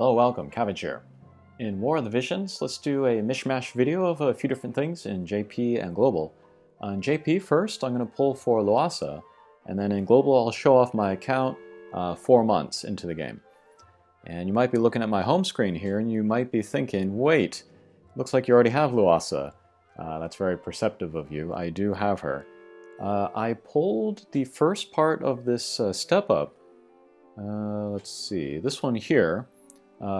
Hello, welcome, Cabbage here. In War of the Visions, let's do a mishmash video of a few different things in JP and Global. On JP first, I'm going to pull for Luasa, and then in Global I'll show off my account 4 months into the game. And you might be looking at my home screen here and you might be thinking, wait, looks like you already have Luasa. That's very perceptive of you. I do have her. I pulled the first part of this step up. Let's see, this one here.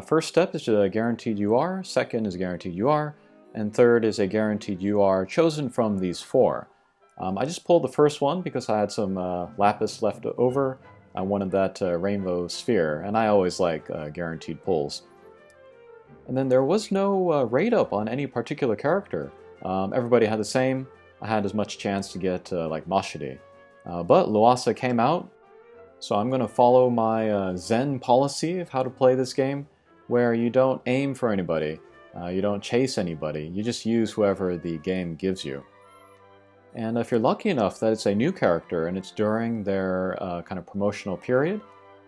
First step is a guaranteed UR, second is a guaranteed UR, and third is a guaranteed UR chosen from these 4. I just pulled the first one because I had some lapis left over. I wanted that rainbow sphere, and I always like guaranteed pulls. And then there was no rate up on any particular character. Everybody had the same. I had as much chance to get like Mashidi. But Luasa came out, so I'm going to follow my Zen policy of how to play this game, where you don't aim for anybody, you don't chase anybody, you just use whoever the game gives you. And if you're lucky enough that it's a new character and it's during their kind of promotional period,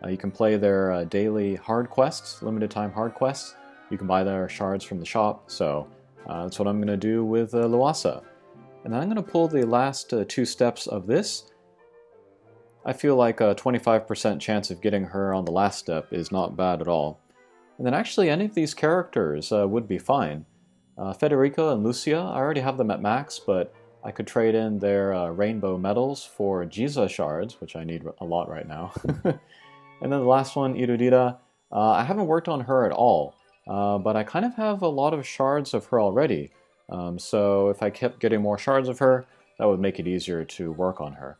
you can play their daily hard quests, limited time hard quests. You can buy their shards from the shop, so that's what I'm going to do with Luasa. And then I'm going to pull the last 2 steps of this. I feel like a 25% chance of getting her on the last step is not bad at all. And then actually any of these characters would be fine. Federica and Lucia, I already have them at max, but I could trade in their rainbow medals for Giza shards, which I need a lot right now. And then the last one, Erudita, I haven't worked on her at all, but I kind of have a lot of shards of her already. So if I kept getting more shards of her, that would make it easier to work on her.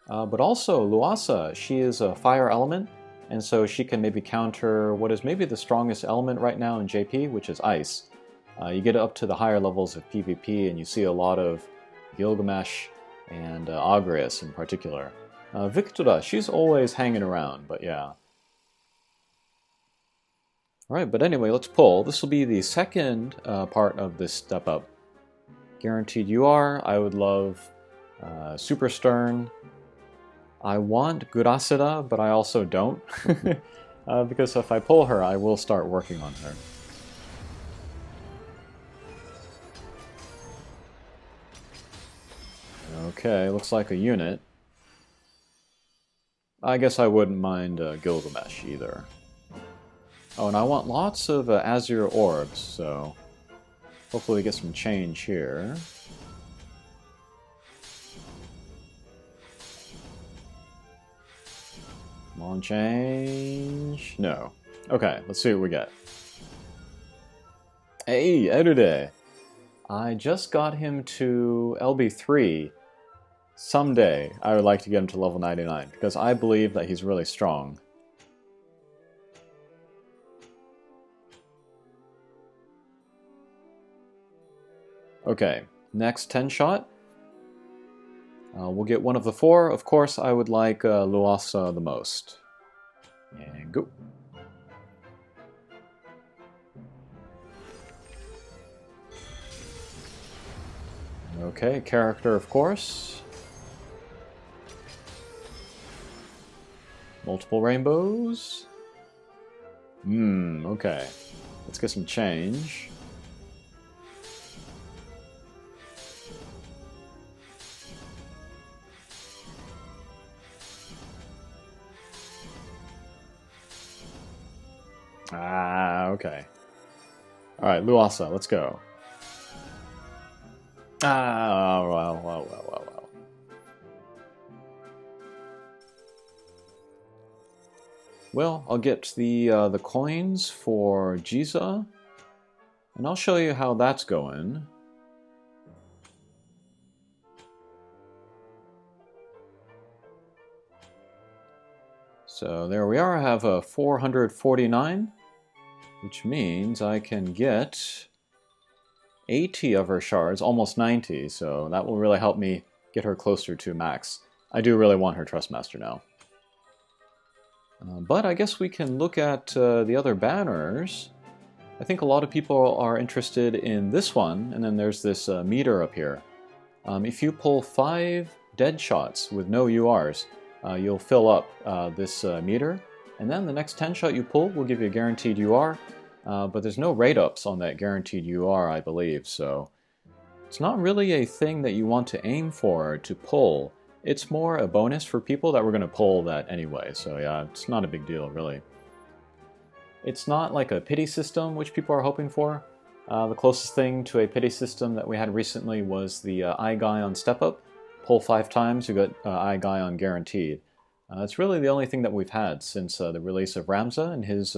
But also, Luasa, she is a fire element, and so she can maybe counter what is maybe the strongest element right now in JP, which is ice. You get up to the higher levels of PvP, and you see a lot of Gilgamesh and Agrias in particular. Victoria, she's always hanging around, but yeah. Alright, but anyway, let's pull. This will be the second part of this step up. Guaranteed UR, I would love Super Stern. I want Gurasida, but I also don't, because if I pull her, I will start working on her. Okay, looks like a unit. I guess I wouldn't mind Gilgamesh either. Oh, and I want lots of Azure Orbs, so hopefully we get some change here. Come on, change. No. Okay, let's see what we get. Hey, Erudita! I just got him to LB3. Someday, I would like to get him to level 99, because I believe that he's really strong. Okay, next 10 shot. We'll get one of the 4. Of course, I would like Luasa the most. And go. Okay, character, of course. Multiple rainbows. Okay. Let's get some change. Okay. Alright, Luasa, let's go. Well. Well, I'll get the coins for Giza, and I'll show you how that's going. So there we are, I have a 449, which means I can get 80 of her shards, almost 90, so that will really help me get her closer to max. I do really want her Trustmaster now. But I guess we can look at the other banners. I think a lot of people are interested in this one, and then there's this meter up here. If you pull 5 dead shots with no URs, you'll fill up this meter, And then the next 10 shot you pull will give you a guaranteed UR, but there's no rate ups on that guaranteed UR, I believe, so it's not really a thing that you want to aim for to pull. It's more a bonus for people that were going to pull that anyway, so yeah, it's not a big deal, really. It's not like a pity system, which people are hoping for. The closest thing to a pity system that we had recently was the I Guy on Step Up. Pull 5 times, you get I Guy on Guaranteed. It's really the only thing that we've had since the release of Ramza and his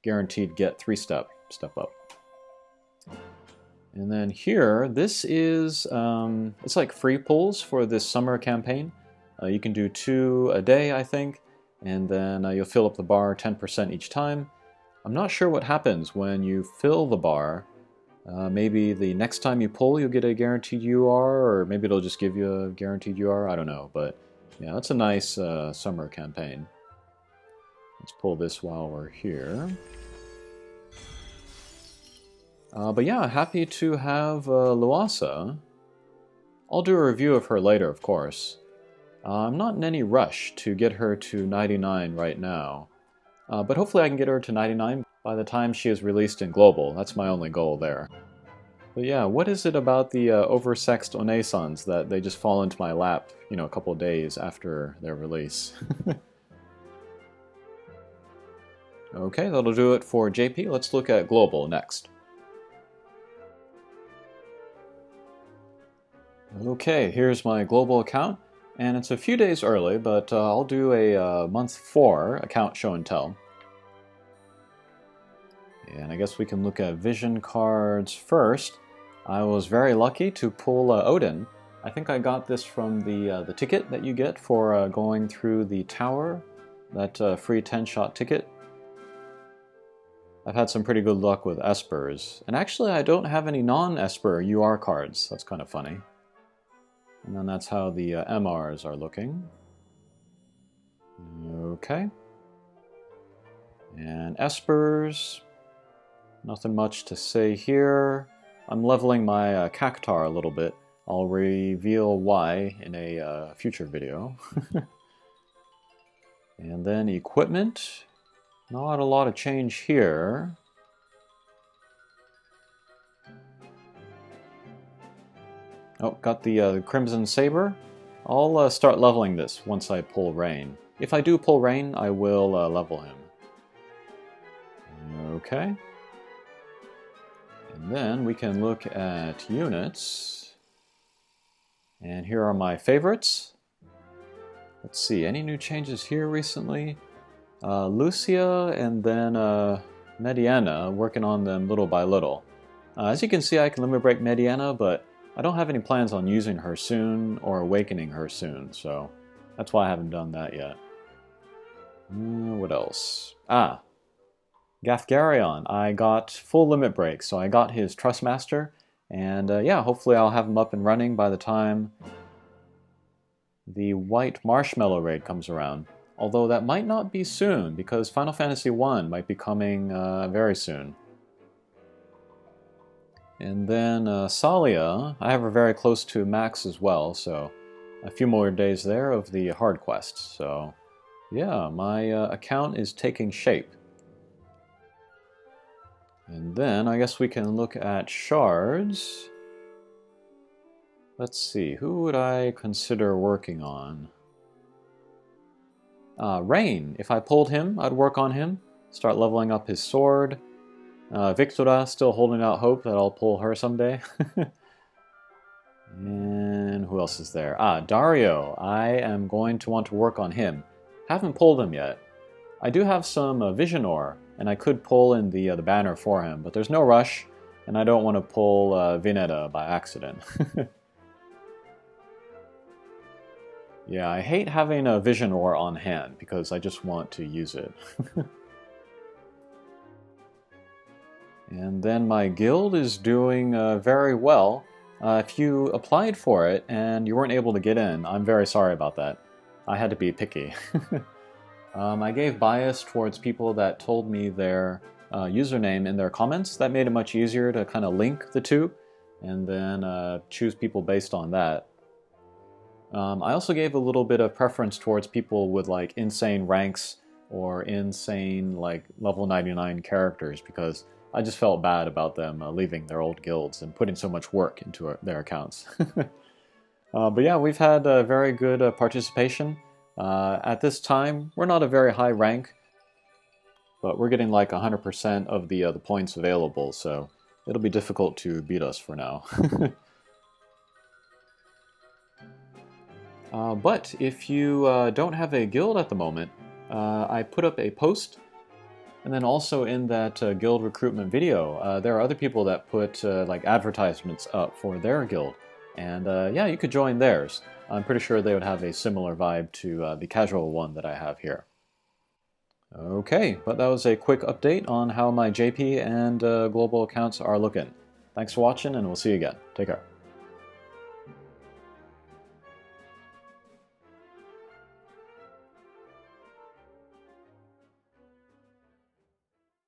guaranteed get 3-step Step Up. And then here, this is, it's like free pulls for this summer campaign. You can do 2 a day, I think, and then you'll fill up the bar 10% each time. I'm not sure what happens when you fill the bar. Maybe the next time you pull, you'll get a guaranteed UR, or maybe it'll just give you a guaranteed UR, I don't know. But yeah, that's a nice summer campaign. Let's pull this while we're here. But yeah, happy to have Luasa. I'll do a review of her later, of course. I'm not in any rush to get her to 99 right now. But hopefully I can get her to 99 by the time she is released in Global. That's my only goal there. But yeah, what is it about the oversexed Onesans that they just fall into my lap, you know, a couple days after their release? Okay, that'll do it for JP. Let's look at Global next. Okay, here's my Global account, and it's a few days early, but I'll do a month 4 account show and tell. And I guess we can look at vision cards first. I was very lucky to pull Odin. I think I got this from the ticket that you get for going through the tower, that free 10-shot ticket. I've had some pretty good luck with Espers. And actually I don't have any non-Esper UR cards. That's kind of funny. And then that's how the MRs are looking. Okay. And Espers, nothing much to say here. I'm leveling my Cactar a little bit. I'll reveal why in a future video. And then equipment. Not a lot of change here. Oh, got the Crimson Saber. I'll start leveling this once I pull Rain. If I do pull Rain, I will level him. Okay. And then we can look at units. And here are my favorites. Let's see, any new changes here recently? Lucia and then Mediana, working on them little by little. As you can see, I can limit break Mediana, but I don't have any plans on using her soon or awakening her soon, so that's why I haven't done that yet. What else? Gafgarion. I got full limit break, so I got his Trustmaster, and yeah, hopefully I'll have him up and running by the time the White Marshmallow raid comes around. Although that might not be soon, because Final Fantasy I might be coming very soon. And then Salia, I have her very close to max as well, so a few more days there of the hard quests. So yeah, my account is taking shape. And then I guess we can look at shards. Let's see, who would I consider working on? Rain. If I pulled him, I'd work on him. Start leveling up his sword. Victora, still holding out hope that I'll pull her someday. And who else is there? Dario. I am going to want to work on him. Haven't pulled him yet. I do have some Vision Ore, and I could pull in the banner for him, but there's no rush, and I don't want to pull Vineta by accident. Yeah, I hate having a Vision Ore on hand, because I just want to use it. And then my guild is doing very well. If you applied for it and you weren't able to get in, I'm very sorry about that. I had to be picky. I gave bias towards people that told me their username in their comments. That made it much easier to kind of link the two and then choose people based on that. I also gave a little bit of preference towards people with like insane ranks or insane like level 99 characters, because I just felt bad about them leaving their old guilds and putting so much work into their accounts. But yeah, we've had very good participation. At this time, we're not a very high rank, but we're getting like 100% of the points available, so it'll be difficult to beat us for now. But if you don't have a guild at the moment, I put up a post, and then also in that guild recruitment video, there are other people that put like advertisements up for their guild, and yeah, you could join theirs. I'm pretty sure they would have a similar vibe to the casual one that I have here. Okay, but that was a quick update on how my JP and global accounts are looking. Thanks for watching, and we'll see you again. Take care.